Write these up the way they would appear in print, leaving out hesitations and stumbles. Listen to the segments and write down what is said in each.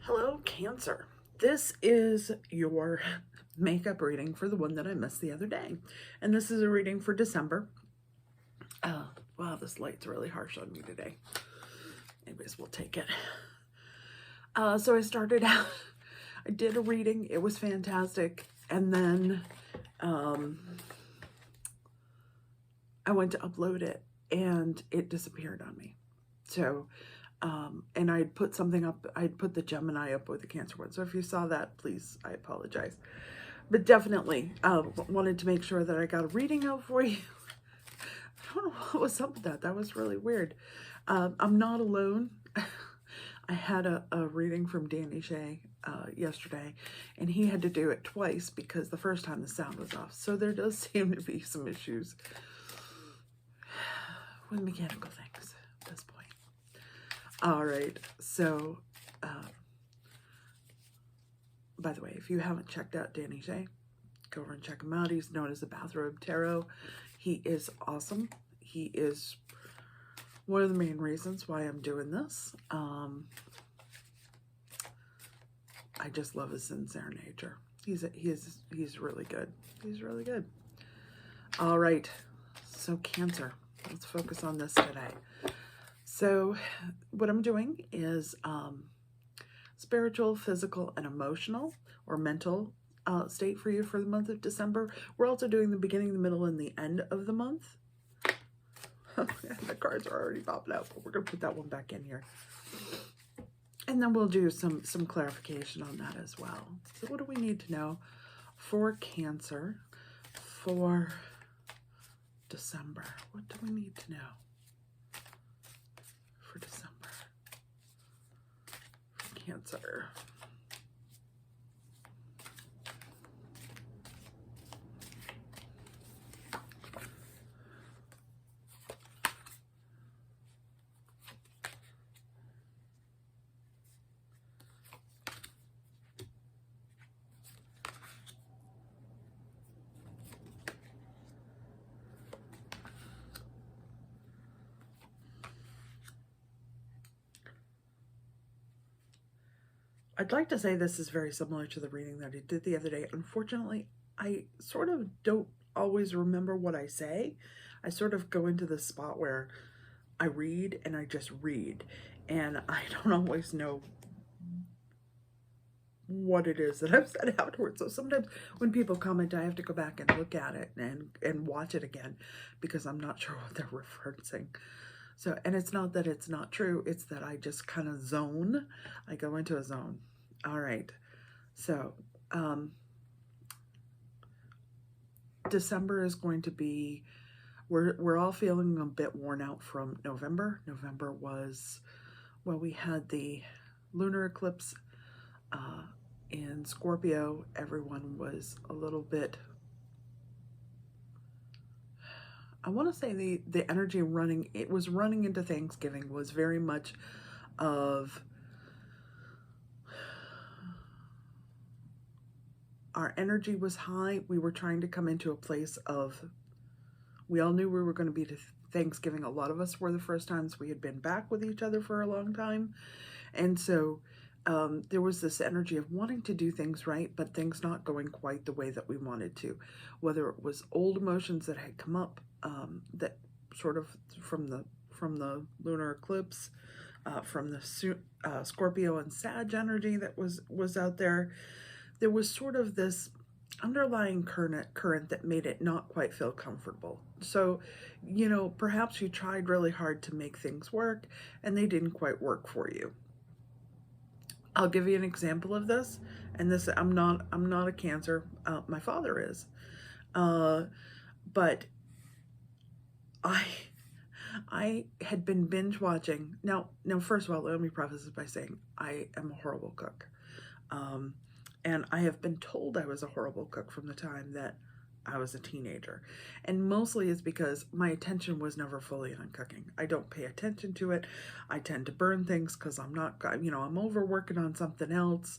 Hello, Cancer. This is your makeup reading for the one that I missed the other day. And this is a reading for December. Wow, this light's really harsh on me today. Anyways, we'll take it. So I started out, I did a reading. It was fantastic. And then I went to upload it and it disappeared on me. So and I'd put something up, I'd put the Gemini up with the Cancer one. So if you saw that, please, I apologize. But definitely wanted to make sure that I got a reading out for you. I don't know what was up with that. That was really weird. I'm not alone. I had a reading from Danny Shea yesterday, and he had to do it twice because the first time the sound was off. So there does seem to be some issues with mechanical things at this point. All right, so by the way, if you haven't checked out Danny Shea, go over and check him out. He's known as the Bathrobe Tarot. He is awesome. He is one of the main reasons why I'm doing this. I just love his sincere nature. He's really good. He's really good. All right, so Cancer. Let's focus on this today. So what I'm doing is spiritual, physical, and emotional or mental state for you for the month of December. We're also doing the beginning, the middle, and the end of the month. The cards are already popping out, but we're going to put that one back in here. And then we'll do some clarification on that as well. So what do we need to know for Cancer for December? What do we need to know for December for Cancer? I'd like to say this is very similar to the reading that I did the other day. Unfortunately, I sort of don't always remember what I say. I sort of go into this spot where I read and I just read, and I don't always know what it is that I've said afterwards. So sometimes when people comment, I have to go back and look at it and watch it again because I'm not sure what they're referencing. So, and it's not that it's not true, it's that I just kind of zone. I go into a zone. All right. So, December is going to be, we're all feeling a bit worn out from November. November was, well, we had the lunar eclipse in Scorpio. Everyone was a little bit, I want to say the energy running, it was running into Thanksgiving was very much of our energy was high. We were trying to come into a place of, we all knew we were going to be to Thanksgiving. A lot of us were the first times we had been back with each other for a long time. And so there was this energy of wanting to do things right, but things not going quite the way that we wanted to. Whether it was old emotions that had come up, that sort of from the lunar eclipse, from the Scorpio and Sag energy that was out there. There was sort of this underlying current that made it not quite feel comfortable. So, you know, perhaps you tried really hard to make things work and they didn't quite work for you. I'll give you an example of this. And this, I'm not a Cancer. My father is. But I had been binge watching. Now, first of all, let me preface this by saying I am a horrible cook. And I have been told I was a horrible cook from the time that I was a teenager. And mostly it's because my attention was never fully on cooking. I don't pay attention to it. I tend to burn things because I'm not, you know, I'm overworking on something else.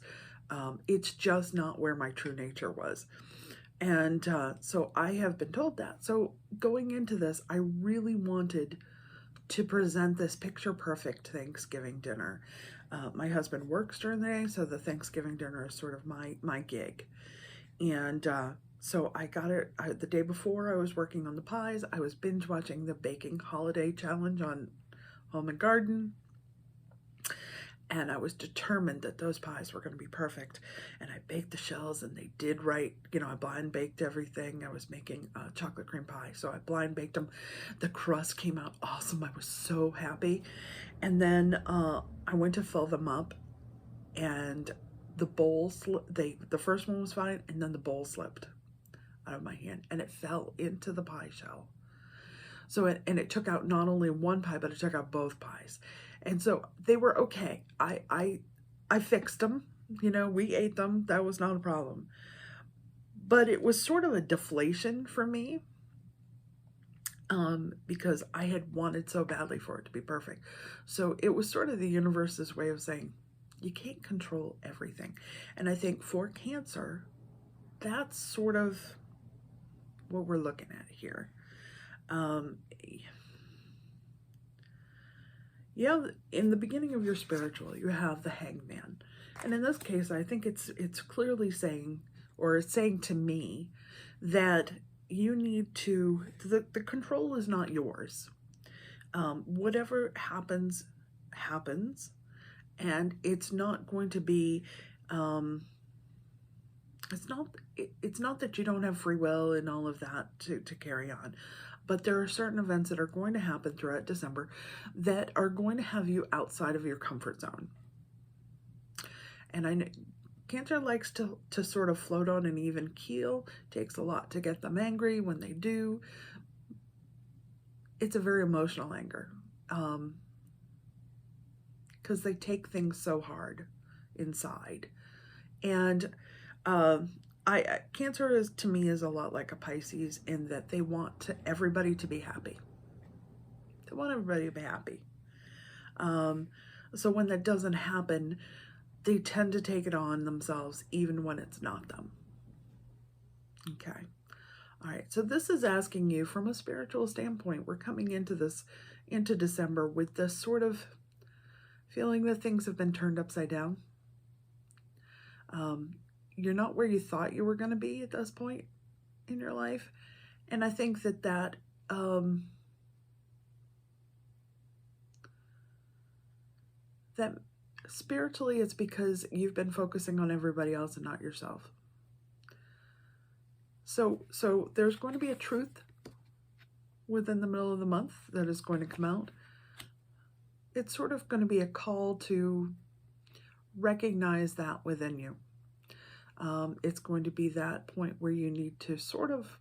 It's just not where my true nature was. And so I have been told that. So going into this, I really wanted to present this picture perfect Thanksgiving dinner. My husband works during the day, so the Thanksgiving dinner is sort of my gig. And so I got it the day before. I was working on the pies. I was binge watching the Baking Holiday Challenge on Home and Garden. And I was determined that those pies were going to be perfect. And I baked the shells, and they did right. You know, I blind baked everything. I was making chocolate cream pie, so I blind baked them. The crust came out awesome. I was so happy. And then I went to fill them up, and the bowl the first one was fine, and then the bowl slipped out of my hand, and it fell into the pie shell. So it took out not only one pie, but it took out both pies. And so they were okay. I fixed them. You know, we ate them. That was not a problem. But it was sort of a deflation for me, because I had wanted so badly for it to be perfect. So it was sort of the universe's way of saying, you can't control everything. And I think for Cancer, that's sort of what we're looking at here. Yeah, in the beginning of your spiritual, you have the Hangman. And in this case, I think it's clearly saying, or it's saying to me, that you need to, the control is not yours. Whatever happens, happens. And it's not going to be, it's not that you don't have free will and all of that to carry on. But there are certain events that are going to happen throughout December that are going to have you outside of your comfort zone. And I know Cancer likes to sort of float on an even keel. Takes a lot to get them angry when they do. It's a very emotional anger, because they take things so hard inside. And Cancer is, to me, is a lot like a Pisces in that they want everybody to be happy. They want everybody to be happy. So when that doesn't happen, they tend to take it on themselves, even when it's not them. Okay. All right. So this is asking you from a spiritual standpoint. We're coming into December with this sort of feeling that things have been turned upside down. You're not where you thought you were going to be at this point in your life. And I think that spiritually it's because you've been focusing on everybody else and not yourself. So there's going to be a truth within the middle of the month that is going to come out. It's sort of going to be a call to recognize that within you. It's going to be that point where you need to sort of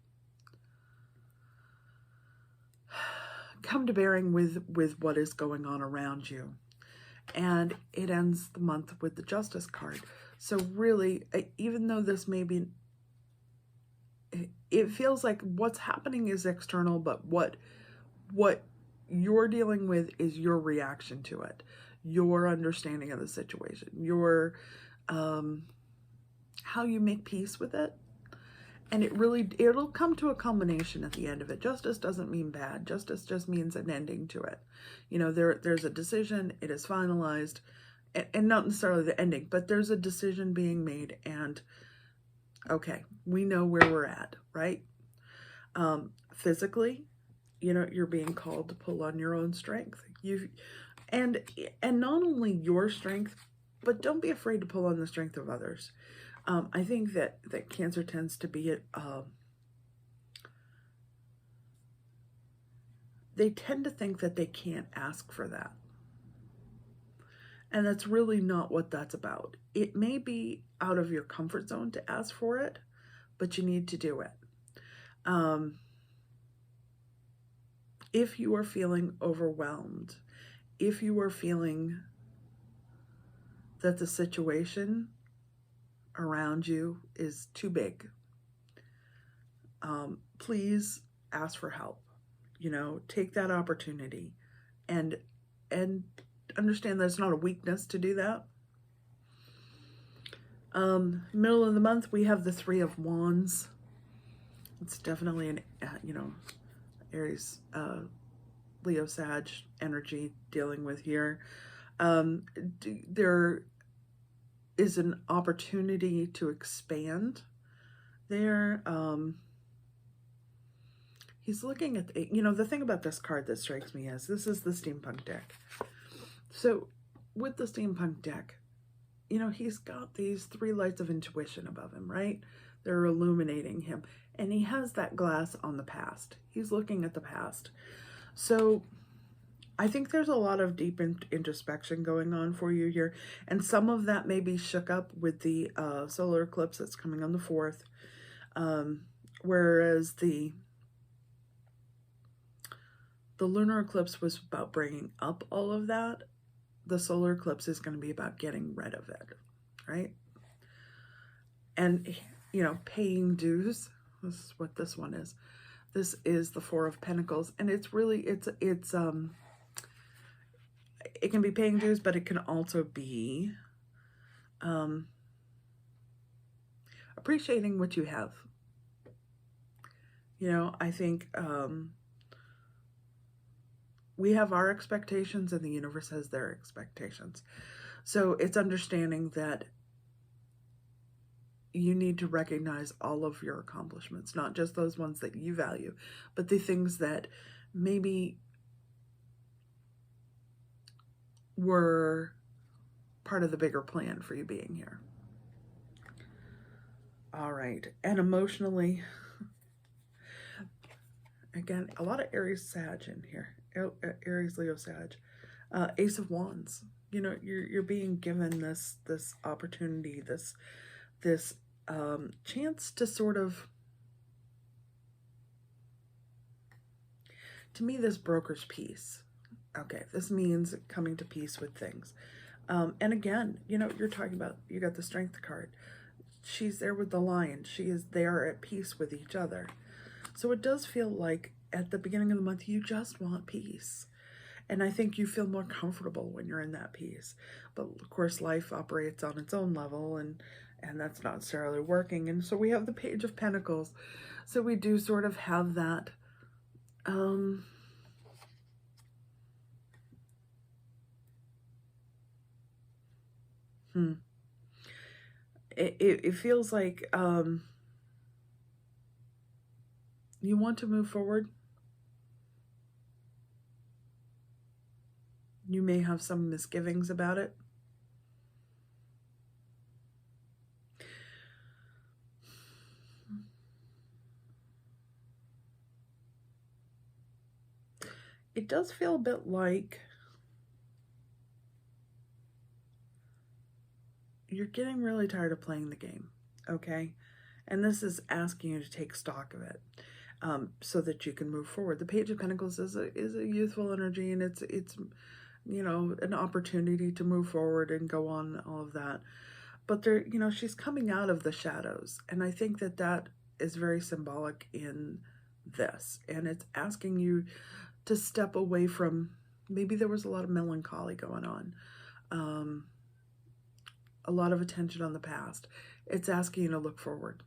come to bearing with what is going on around you. And it ends the month with the Justice card. So really, even though this may be, it feels like what's happening is external, but what you're dealing with is your reaction to it, your understanding of the situation, your how you make peace with it. And it'll come to a culmination at the end of it. Justice doesn't mean bad. Justice just means an ending to it. You know, there's a decision, it is finalized, and not necessarily the ending, but there's a decision being made, and okay, we know where we're at, right? Physically, you know, you're being called to pull on your own strength. And not only your strength, but don't be afraid to pull on the strength of others. I think that Cancer tends to be they tend to think that they can't ask for that. And that's really not what that's about. It may be out of your comfort zone to ask for it, but you need to do it. If you are feeling overwhelmed, if you are feeling that the situation around you is too big, please ask for help. You know, take that opportunity and understand that it's not a weakness to do that. Middle of the month, we have the Three of Wands. It's definitely an, Aries Leo Sag energy dealing with here. There is an opportunity to expand there. He's looking at, the thing about this card that strikes me is this is the steampunk deck. So with the steampunk deck, he's got these 3 lights of intuition above him, right? They're illuminating him. And he has that glass on the past. He's looking at the past. So I think there's a lot of deep introspection going on for you here. And some of that may be shook up with the solar eclipse that's coming on the 4th. Whereas the lunar eclipse was about bringing up all of that. The solar eclipse is going to be about getting rid of it, right? And, paying dues. This is what this one is. This is the 4 of Pentacles. And it's really, it can be paying dues, but it can also be appreciating what you have. I think we have our expectations and the universe has their expectations. So it's understanding that you need to recognize all of your accomplishments, not just those ones that you value, but the things that maybe were part of the bigger plan for you being here. All right. And emotionally, again, a lot of Aries Sag in here. Aries, Leo, Sag. Ace of Wands. You're being given this opportunity, this chance to sort of, to me, this brokers peace. Okay, this means coming to peace with things. And again, you're talking about, you got the Strength card. She's there with the Lion. They are at peace with each other. So it does feel like at the beginning of the month, you just want peace. And I think you feel more comfortable when you're in that peace. But of course, life operates on its own level, and that's not necessarily working. And so we have the Page of Pentacles. So we do sort of have that it feels like you want to move forward. You may have some misgivings about it. It does feel a bit like you're getting really tired of playing the game, okay? And this is asking you to take stock of it so that you can move forward. The Page of Pentacles is a youthful energy, and it's an opportunity to move forward and go on, all of that. But there, she's coming out of the shadows, and I think that is very symbolic in this. And it's asking you to step away from, maybe there was a lot of melancholy going on, a lot of attention on the past. It's asking you to look forward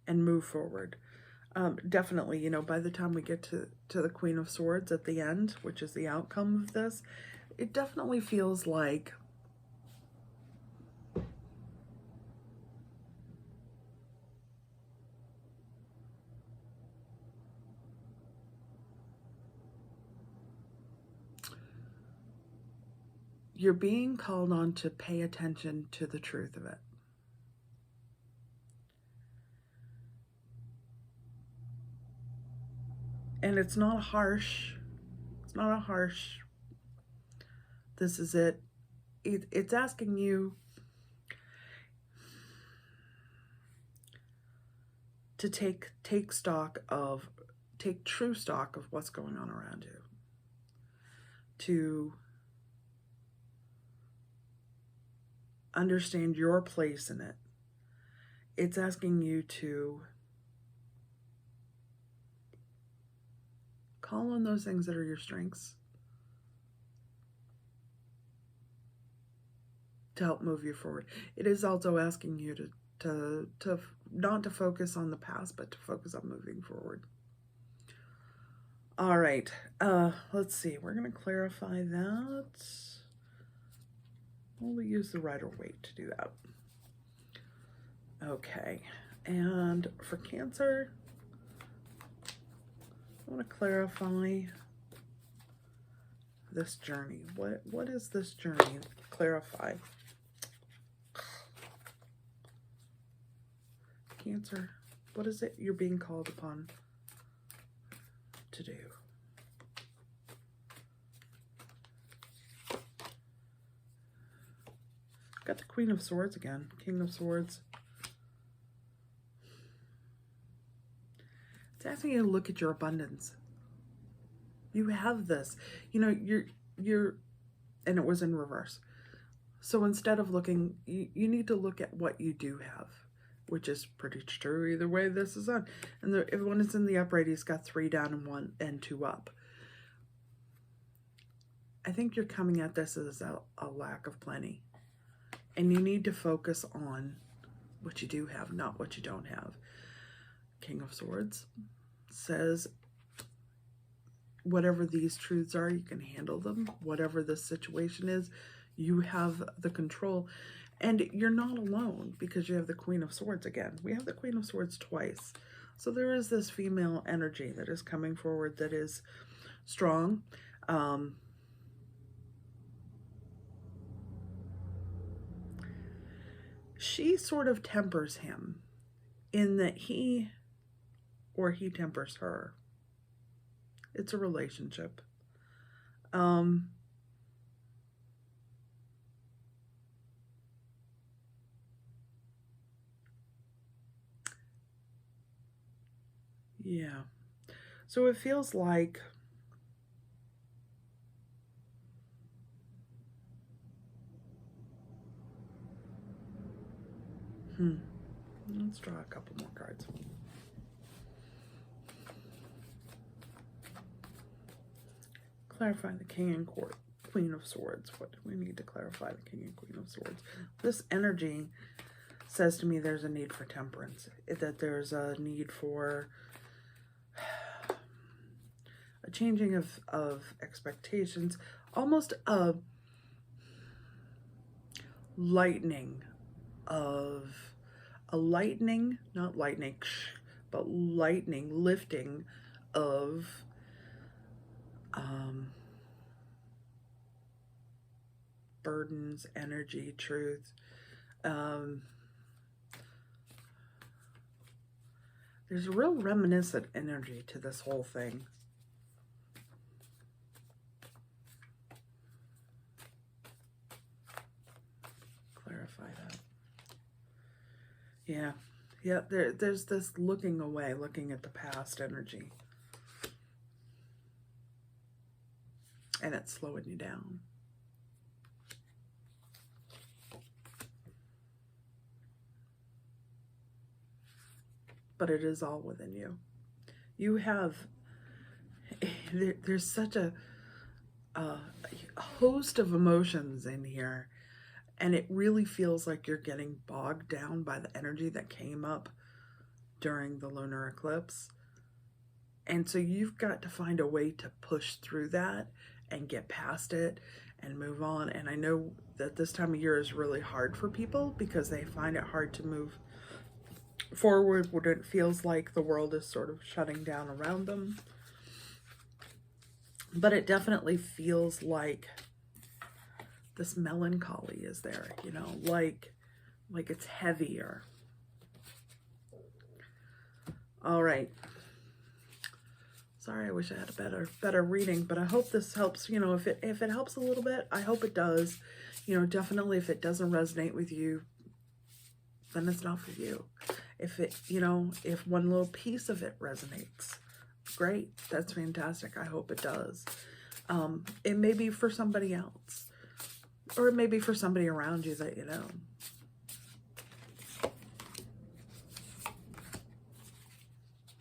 and move forward. Definitely, by the time we get to the Queen of Swords at the end, which is the outcome of this, it definitely feels like you're being called on to pay attention to the truth of it. And it's not harsh. It's not a harsh, this is it. It's asking you to take true stock of what's going on around you. To understand your place in it. It's asking you to call on those things that are your strengths to help move you forward. It is also asking you to not to focus on the past, but to focus on moving forward. All right. Let's see. We're going to clarify that. We'll use the Rider-Waite to do that. Okay. And for Cancer, I want to clarify this journey. What is this journey? Clarify. Cancer, what is it you're being called upon to do? Got the Queen of Swords again. King of Swords. It's asking you to look at your abundance. You have this. You know, you're, and it was in reverse. So instead of looking, you need to look at what you do have, which is pretty true either way this is on. And everyone is in the upright, he's got 3 down and 1 and 2 up. I think you're coming at this as a lack of plenty. And you need to focus on what you do have, not what you don't have. King of Swords says, whatever these truths are, you can handle them. Whatever the situation is, you have the control. And you're not alone because you have the Queen of Swords again. We have the Queen of Swords twice. So there is this female energy that is coming forward that is strong. She sort of tempers him in that he tempers her. It's a relationship. Yeah. So it feels like let's draw a couple more cards. Clarify the King and Queen of Swords. What do we need to clarify the King and Queen of Swords? This energy says to me there's a need for temperance, that there's a need for a changing of expectations, almost a lightening of not lightning, but lightning, lifting of burdens, energy, truth. There's a real reminiscent energy to this whole thing. Clarify that. Yeah. Yeah, there's this looking away, looking at the past energy. And it's slowing you down. But it is all within you. You have, there's such a host of emotions in here, and it really feels like you're getting bogged down by the energy that came up during the lunar eclipse. And so you've got to find a way to push through that and get past it and move on. And I know that this time of year is really hard for people because they find it hard to move forward when it feels like the world is sort of shutting down around them. But it definitely feels like this melancholy is there, you know, like it's heavier. All right. Sorry, I wish I had a better reading, but I hope this helps. You know, if it helps a little bit, I hope it does. You know, definitely if it doesn't resonate with you, then it's not for you. If it, you know, if one little piece of it resonates, great. That's fantastic. I hope it does. It may be for somebody else, or it may be for somebody around you that you know.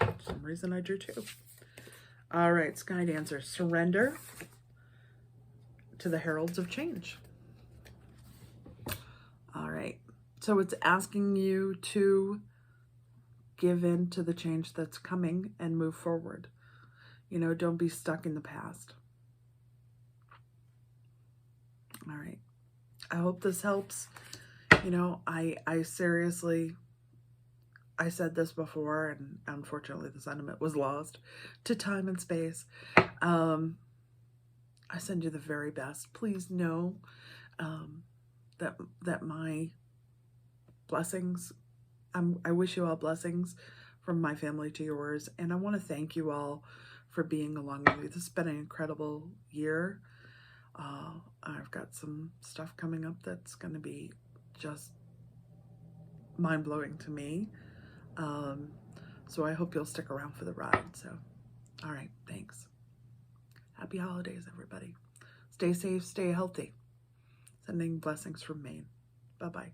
For some reason I drew 2. All right, Sky Dancer, surrender to the heralds of change. All right, so it's asking you to give in to the change that's coming and move forward. You know, don't be stuck in the past. All right. I hope this helps. You know, I seriously, I said this before, and unfortunately the sentiment was lost to time and space. I send you the very best. Please know that my blessings, I wish you all blessings from my family to yours. And I want to thank you all for being along with me. This has been an incredible year. I've got some stuff coming up that's going to be just mind-blowing to me. So I hope you'll stick around for the ride. So, all right, thanks. Happy holidays, everybody. Stay safe, stay healthy. Sending blessings from Maine. Bye-bye.